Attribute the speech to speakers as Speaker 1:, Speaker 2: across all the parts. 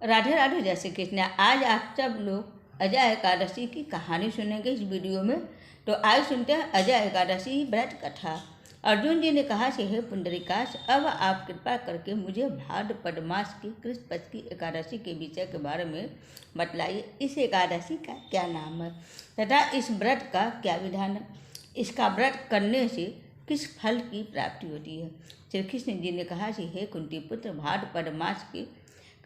Speaker 1: राधे राधे, जय श्री कृष्ण। आज आप सब लोग अजय एकादशी की कहानी सुनेंगे इस वीडियो में। तो आज सुनते हैं अजय एकादशी व्रत कथा। अर्जुन जी ने कहा कि हे पुंडरीकाक्ष, अब आप कृपा करके मुझे भाद्रपद मास की कृष्ण पक्ष की एकादशी के विषय के बारे में बतलाइए। इस एकादशी का क्या नाम है तथा इस व्रत का क्या विधान है? इसका व्रत करने से किस फल की प्राप्ति होती है? श्री कृष्ण जी ने कहा कि हे कुंती पुत्र, भाद्रपद मास की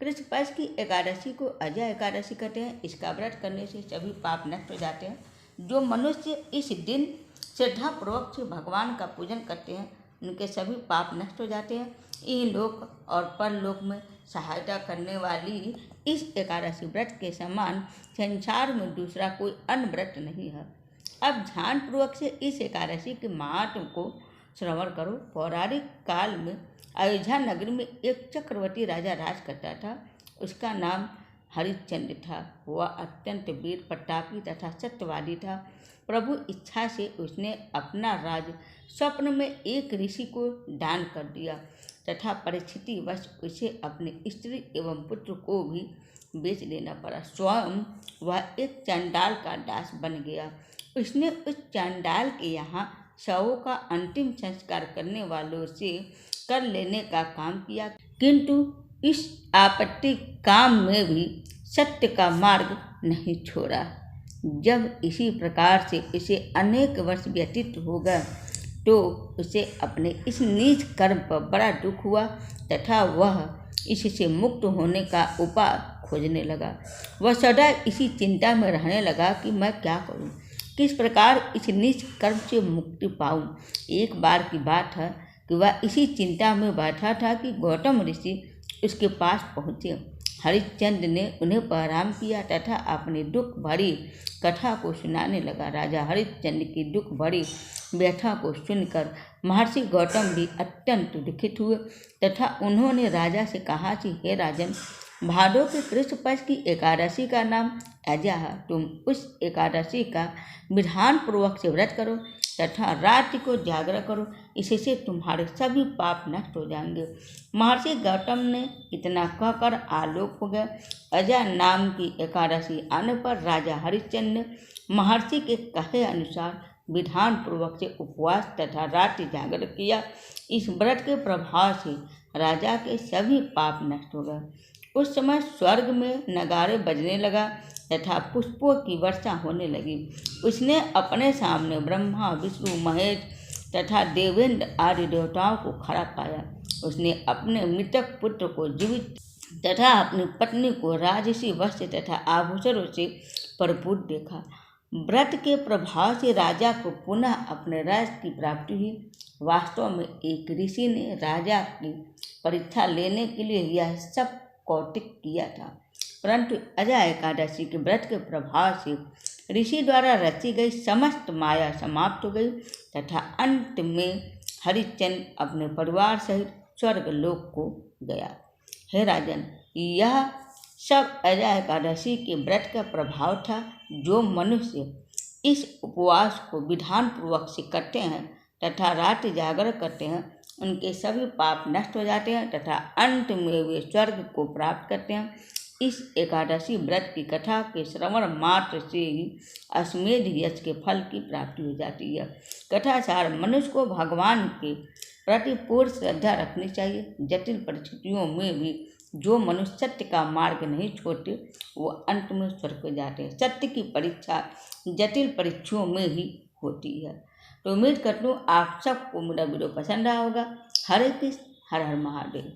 Speaker 1: कृष्ण पक्ष की एकादशी को अजय एकादशी कहते हैं। इसका व्रत करने से सभी पाप नष्ट हो जाते हैं। जो मनुष्य इस दिन श्रद्धापूर्वक से भगवान का पूजन करते हैं, उनके सभी पाप नष्ट हो जाते हैं। इन लोक और परलोक में सहायता करने वाली इस एकादशी व्रत के समान संसार में दूसरा कोई अन्य व्रत नहीं है। अब ध्यानपूर्वक से इस एकादशी के महात्म को श्रवण करो। पौराणिक काल में अयोध्या नगरी में एक चक्रवर्ती राजा राज करता था। उसका नाम हरिश्चंद्र था। वह अत्यंत वीर, प्रतापी तथा सत्यवादी था। प्रभु इच्छा से उसने अपना राज स्वप्न में एक ऋषि को दान कर दिया तथा परिस्थितिवश उसे अपनी स्त्री एवं पुत्र को भी बेच देना पड़ा। स्वयं वह एक चंडाल का दास बन गया। उसने उस चंडाल के यहाँ शवों का अंतिम संस्कार करने वालों से कर लेने का काम किया, किंतु इस आपत्ति काम में भी सत्य का मार्ग नहीं छोड़ा। जब इसी प्रकार से उसे अनेक वर्ष व्यतीत हो गए तो उसे अपने इस नीच कर्म पर बड़ा दुख हुआ तथा वह इससे मुक्त होने का उपाय खोजने लगा। वह सदा इसी चिंता में रहने लगा कि मैं क्या करूं, किस प्रकार इस नीच कर्म से मुक्ति पाऊं। एक बार की बात है कि वह इसी चिंता में बैठा था कि गौतम ऋषि उसके पास पहुँचे। हरिश्चंद्र ने उन्हें प्रणाम किया तथा अपनी दुख भरी कथा को सुनाने लगा। राजा हरिश्चंद्र की दुख भरी व्यथा को सुनकर महर्षि गौतम भी अत्यंत दुखित हुए तथा उन्होंने राजा से कहा कि हे राजन, भादों के कृष्ण पक्ष की एकादशी का नाम अजय है। तुम उस एकादशी का विधान पूर्वक से व्रत करो तथा रात्रि को जागरण करो, इससे तुम्हारे सभी पाप नष्ट हो जाएंगे। महर्षि गौतम ने इतना कहकर आलोक हो गया। अजय नाम की एकादशी आने पर राजा हरिश्चंद्र ने महर्षि के कहे अनुसार विधान पूर्वक से उपवास तथा रात्रि जागरण किया। इस व्रत के प्रभाव से राजा के सभी पाप नष्ट हो गए। उस समय स्वर्ग में नगाड़े बजने लगा तथा पुष्पों की वर्षा होने लगी। उसने अपने सामने ब्रह्मा, विष्णु, महेश तथा देवेंद्र आदि देवताओं को खड़ा पाया। उसने अपने मृतक पुत्र को जीवित तथा अपनी पत्नी को राजसी वस्त्र तथा आभूषणों से भरपूर देखा। व्रत के प्रभाव से राजा को पुनः अपने राज्य की प्राप्ति हुई। वास्तव में एक ऋषि ने राजा की परीक्षा लेने के लिए यह सब कौतिक किया था, परंतु अजय एकादशी के व्रत के प्रभाव से ऋषि द्वारा रची गई समस्त माया समाप्त हो गई तथा अंत में हरिश्चंद्र अपने परिवार सहित स्वर्ग लोक को गया। हे राजन, यह सब अजय एकादशी के व्रत का प्रभाव था। जो मनुष्य इस उपवास को विधान पूर्वक से करते हैं तथा रात्रि जागरण करते हैं, उनके सभी पाप नष्ट हो जाते हैं तथा अंत में वे स्वर्ग को प्राप्त करते हैं। इस एकादशी व्रत की कथा के श्रवण मात्र से ही अश्वमेध यज्ञ के फल की प्राप्ति हो जाती है। कथासार मनुष्य को भगवान के प्रति पूर्ण श्रद्धा रखनी चाहिए। जटिल परिस्थितियों में भी जो मनुष्य सत्य का मार्ग नहीं छोड़ते, वो अंत में स्वर्ग को जाते हैं। सत्य की परीक्षा जटिल परीक्षाओं में ही होती है। तो उम्मीद करता हूँ आप सबको मेरा वीडियो पसंद आया होगा। हरे कृष्ण, हर हर महादेव।